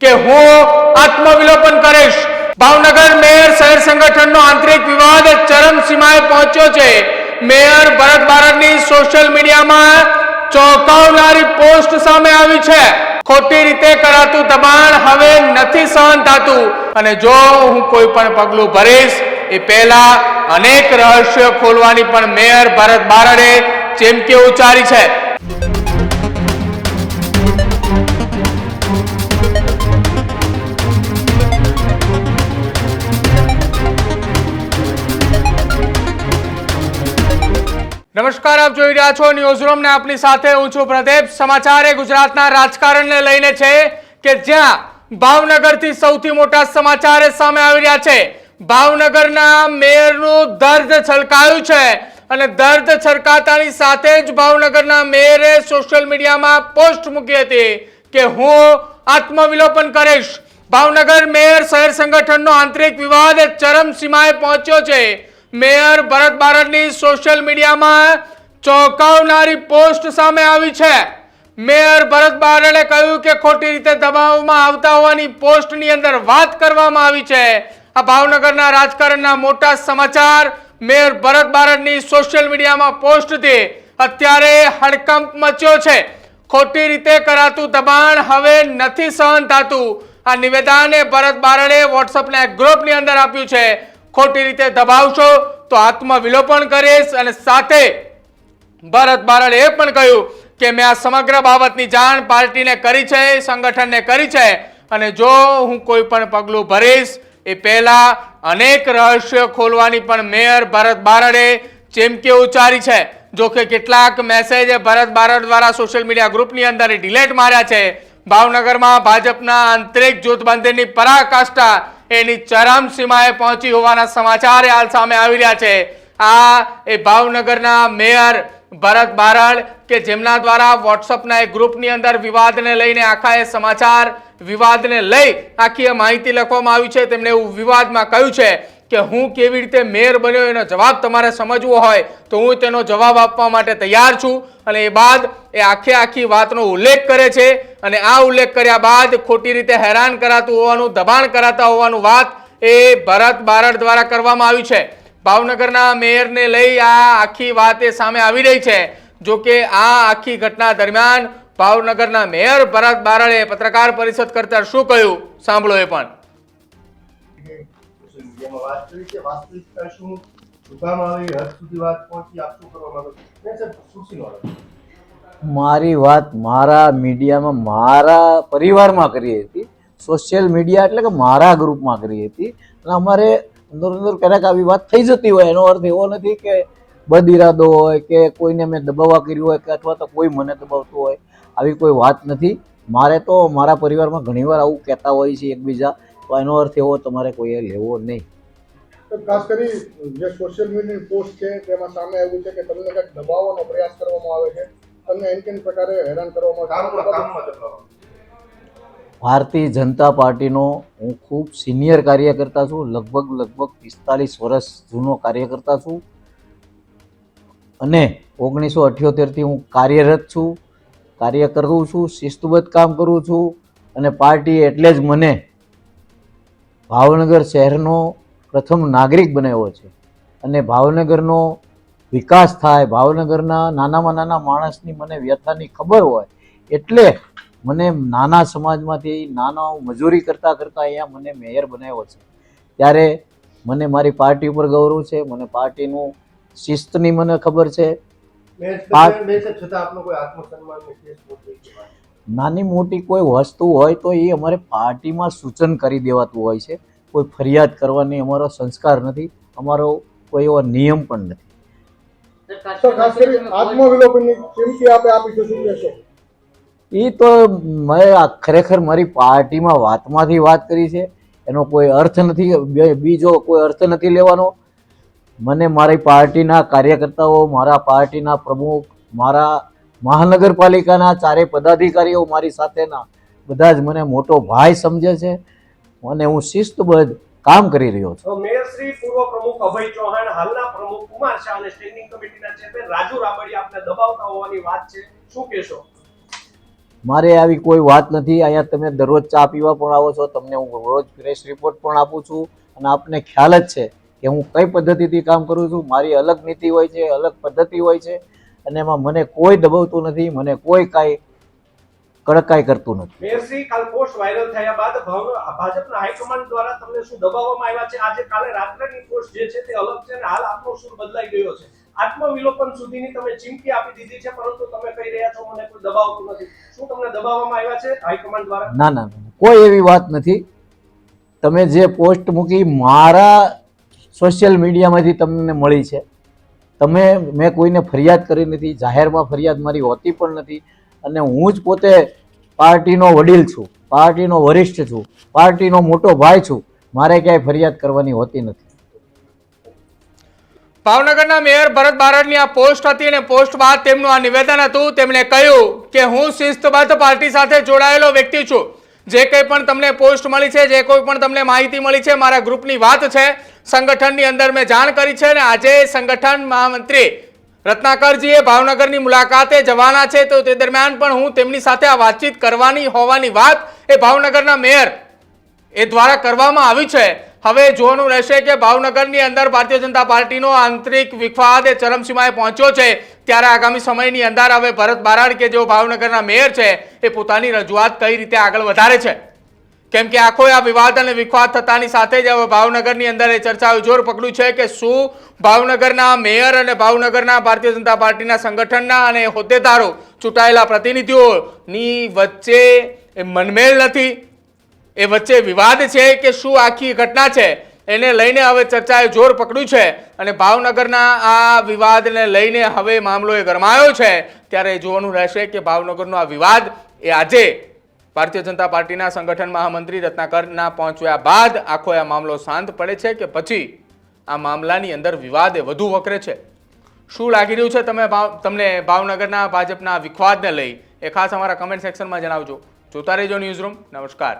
કે હું આત્મવિલોપન કરીશ। ભાવનગર મેયર શહેર સંગઠનનો આંતરિક વિવાદ ચરમસીમાએ પહોંચ્યો છે। મેયર ભરત બારડની સોશિયલ મીડિયામાં ચોંકાવનારી પોસ્ટ સામે આવી છે। ખોટી રીતે કરાતું દબાણ હવે નથી સહન થતું અને જો હું કોઈ પણ પગલું ભરીશ એ પહેલા અનેક રહસ્યો ખોલવાની પણ મેયર ભરત બારડે ચીમકી ઉચ્ચારી છે। નમસ્કાર, આપ જોઈ રહ્યા છો ન્યૂઝરૂમ ને આપની સાથે હું છું પ્રદીપ। સમાચાર એ ગુજરાતના રાજકારણને લઈને છે કે જ્યાં ભાવનગરથી સૌથી મોટા સમાચાર સામે આવી રહ્યા છે। ભાવનગરના મેયરનું દર્દ છલકાયું છે અને દર્દ છલકાતાની સાથે જ ભાવનગરના મેયરે સોશિયલ મીડિયામાં પોસ્ટ મૂકી હતી કે હું આત્મવિલોપન કરીશ। ભાવનગર મેયર શહેર સંગઠનનો આંતરિક વિવાદ ચરમસીમાએ પહોંચ્યો છે। મેયર ભરત બારડની સોશિયલ મીડિયામાં ચોંકાવનારી પોસ્ટ સામે આવી છે। મેયર ભરત બારડે કહ્યું કે ખોટી રીતે દબાવવામાં આવતા હોવાની પોસ્ટની અંદર વાત કરવામાં આવી છે। આ ભાવનગરના રાજકારણના મોટા સમાચાર મેયર ભરત બારડની સોશિયલ મીડિયામાં પોસ્ટથી અત્યારે હડકંપ મચ્યો છે। ખોટી રીતે કરાતું દબાણ હવે નથી સહન થતું। આ નિવેદન ભરત બારડે વોટ્સએપના ગ્રુપની અંદર આપ્યું છે। ખોટી રીતે દબાવશો તો આત્મવિલોપન કરીશ અને સાથે ભરત બારડે એ પણ કહ્યું કે મેં આ સમગ્ર બાબતની જાણ પાર્ટીને કરી છે, સંગઠનને કરી છે અને જો હું કોઈ પણ પગલું ભરીશ એ પહેલા અનેક રહસ્યો ખોલવાની પણ મેયર ભરત બારડે ચીમકી ઉચ્ચારી છે। જો કે કેટલાક મેસેજ ભરત બારડ દ્વારા સોશિયલ મીડિયા ગ્રુપની અંદર ડિલીટ માર્યા છે। ભાવનગરમાં ભાજપના આંતરિક જૂથબંધીની પરાકાષ્ઠા એની ચરમસીમાએ પહોંચી હોવાના સમાચાર હાલ સામે આવી રહ્યા છે। આ એ ભાવનગરના મેયર ભરત બારડ કે જેમના દ્વારા વોટ્સએપના એક ગ્રુપની અંદર વિવાદને લઈને આખા એ સમાચાર વિવાદને લઈ આખી માહિતી લખવામાં આવી છે। તેમણે એવું વિવાદમાં કહ્યું છે કે હું કેવી રીતે મેયર બન્યો એનો જવાબ તમારે સમજવો હોય તો હું તેનો જવાબ આપવા માટે તૈયાર છું। અને એ બાદ એ આખી વાતનો ઉલ્લેખ કરે છે અને આ ઉલ્લેખ કર્યા બાદ ખોટી રીતે હેરાન કરાતું હોવાનું, દબાણ કરાતા હોવાનું વાત એ ભરત બારડ દ્વારા કરવામાં આવી છે। ભાવનગરના મેયરને લઈ આ આખી વાત એ સામે આવી રહી છે। જો કે આ આખી ઘટના દરમિયાન ભાવનગરના મેયર ભરત બારડે પત્રકાર પરિષદ કરતા શું કહ્યું સાંભળો એ પણ। મારી વાત મારા મીડિયામાં મારા પરિવારમાં કરી હતી। સોશિયલ મીડિયા એટલે કે મારા ગ્રુપમાં કરી હતી અને અમારે અંદર અંદર ક્યારેક આવી વાત થઈ જતી હોય એનો અર્થ એવો નથી કે બદ ઇરાદો હોય કે કોઈને મેં દબાવવા કર્યું હોય કે અથવા તો કોઈ મને દબાવતું હોય, આવી કોઈ વાત નથી। મારે તો મારા પરિવારમાં ઘણીવાર આવું કહેતા હોય છે એકબીજા, તો એનો અર્થ એવો તમારે કોઈએ લેવો નહીં। ખાસ કરી જે સોશિયલ મીડિયાની પોસ્ટ છે તેમાં સામે આવ્યું છે કે તમને કંઈક દબાવવાનો પ્રયાસ કરવામાં આવે છે, તમને એન પ્રકારે હેરાન કરવામાં આવે છે। ભારતીય જનતા પાર્ટીનો હું ખૂબ સિનિયર કાર્યકર્તા છું, લગભગ 45 વર્ષ જૂનો કાર્યકર્તા છું અને 1978થી હું કાર્યરત છું, કાર્ય કરું છું, શિસ્તબદ્ધ કામ કરું છું અને પાર્ટી એટલે જ મને ભાવનગર શહેરનો પ્રથમ નાગરિક બનાવ્યો છે અને ભાવનગરનો વિકાસ થાય, ભાવનગરના નાનામાં નાના માણસની મને વ્યથાની ખબર હોય એટલે મને નાના સમાજમાંથી નાના મજૂરી કરતાં અહીંયા મને મેયર બનાવ્યો છે। ત્યારે મને મારી પાર્ટી ઉપર ગૌરવ છે, મને પાર્ટીનું શિસ્તની મને ખબર છે। નાની મોટી કોઈ વસ્તુ હોય તો એ અમારે પાર્ટીમાં સૂચન કરી દેવાતું હોય છે, કોઈ ફરિયાદ કરવાની અમારો સંસ્કાર નથી, અમારો કોઈ એવો નિયમ પણ નથી। એ તો મેં ખરેખર મારી પાર્ટીમાં વાતમાંથી વાત કરી છે, એનો કોઈ અર્થ નથી, બીજો કોઈ અર્થ નથી લેવાનો। મને મારી પાર્ટીના કાર્યકર્તાઓ, મારા પાર્ટીના પ્રમુખ, મારા મહાનગરપાલિકાના ચારે પદાધિકારીઓ મારી સાથેના બધા જ મને મોટો ભાઈ સમજે છે અને હું શિસ્તબદ્ધ કામ કરી રહ્યો છું। મેયર શ્રી પૂર્વ પ્રમુખ અભય ચૌહાણ, હાલના પ્રમુખ કુમાર શાહ અને સ્ટેન્ડિંગ કમિટીના ચેરમેન રાજુ રાબડિયા આપને દબાવતા હોવાની વાત છે, શું કહેશો? મારે આવી કોઈ વાત નથી. અહીંયા તમે દરરોજ ચા પીવા પણ આવો છો, તમને હું રોજ ફ્રેશ રિપોર્ટ પણ આપું છું અને આપને ખ્યાલ જ છે કે હું કઈ પદ્ધતિથી કામ કરું છું. મારી અલગ નીતિ હોય છે, અલગ પદ્ધતિ હોય છે અને એમાં મને કોઈ દબાવતું નથી, મને કોઈ કાંઈ કડકાઈ કરતું નથી. મેયરશ્રી, કાલ પોસ્ટ વાયરલ થયા બાદ ભાજપના હાઈકમાન્ડ દ્વારા તમને શું દબાવવામાં આવ્યા છે? આજે કાલે રાત્રેની પોસ્ટ જે છે તે અલગ છે અને હાલ આપનો સૂર બદલાઈ ગયો છે. આત્મવિલોપન સુધીની તમે ચીમકી આપી દીધી છે, પરંતુ તમે કહી રહ્યા છો મને કોઈ દબાવતું નથી. શું તમને દબાવવામાં આવ્યા છે હાઈકમાન્ડ દ્વારા? ના ના ના, કોઈ એવી વાત નથી. તમે જે પોસ્ટ મૂકી મારા સોશિયલ મીડિયામાંથી તમને મળી છે. મેં કોઈને ફરિયાદ કરી નથી, જાહેરમાં ફરિયાદ મારી હોતી પણ નથી અને હું જ પોતે પાર્ટીનો વડીલ છું, પાર્ટીનો વરિષ્ઠ છું, પાર્ટીનો મોટો ભાઈ છું. મારે ક્યાંય ફરિયાદ કરવાની હોતી નથી. ભાવનગરના મેયર ભરત બારડની આ પોસ્ટ હતી અને પોસ્ટ બાદ તેમનું આ નિવેદન હતું. તેમણે કહ્યું કે હું શિસ્તબદ્ધ પાર્ટી સાથે જોડાયેલો વ્યક્તિ છું. જે કંઈ પણ તમને પોસ્ટ મળી છે, જે કોઈ પણ તમને માહિતી મળી છે, મારા ગ્રુપની વાત છે, સંગઠનની અંદર મેં જાણ કરી છે અને આજે સંગઠન મહામંત્રી રત્નાકરજીએ ભાવનગરની મુલાકાતે જવાના છે, તો તે દરમિયાન પણ હું તેમની સાથે આ વાતચીત કરવાની હોવાની વાત એ ભાવનગરના મેયર એ દ્વારા કરવામાં આવી છે. હવે જોવાનું રહેશે કે ભાવનગરની અંદર ભારતીય જનતા પાર્ટીનો આંતરિક વિવાદ એ ચરમસીમાએ પહોંચ્યો છે, ત્યારે આગામી સમયની અંદર હવે ભરત બારડ કે જેઓ ભાવનગરના મેયર છે એ પોતાની રજૂઆત કઈ રીતે આગળ વધારે છે. કેમ કે આખો આ વિવાદ અને વિખવાદ થતાની સાથે જ હવે ભાવનગરની અંદર એ ચર્ચાઓ જોર પકડ્યું છે કે શું ભાવનગરના મેયર અને ભાવનગરના ભારતીય જનતા પાર્ટીના સંગઠનના અને હોદ્દેદારો, ચૂંટાયેલા પ્રતિનિધિઓની વચ્ચે એ મનમેળ નથી, એ વચ્ચે વિવાદ છે કે શું આખી ઘટના છે, એને લઈને હવે ચર્ચાએ જોર પકડ્યું છે અને ભાવનગરના આ વિવાદને લઈને હવે મામલો એ ગરમાયો છે. ત્યારે જોવાનું રહેશે કે ભાવનગરનો આ વિવાદ એ આજે ભારતીય જનતા પાર્ટીના સંગઠન મહામંત્રી રત્નાકરના પહોંચ્યા બાદ આખો આ મામલો શાંત પડે છે કે પછી આ મામલાની અંદર વિવાદ એ વધુ વકરે છે. શું લાગી રહ્યું છે તમને ભાવનગરના ભાજપના વિખવાદને લઈ એ ખાસ અમારા કમેન્ટ સેક્શનમાં જણાવજો. જોતા રહેજો ન્યૂઝરૂમ. નમસ્કાર.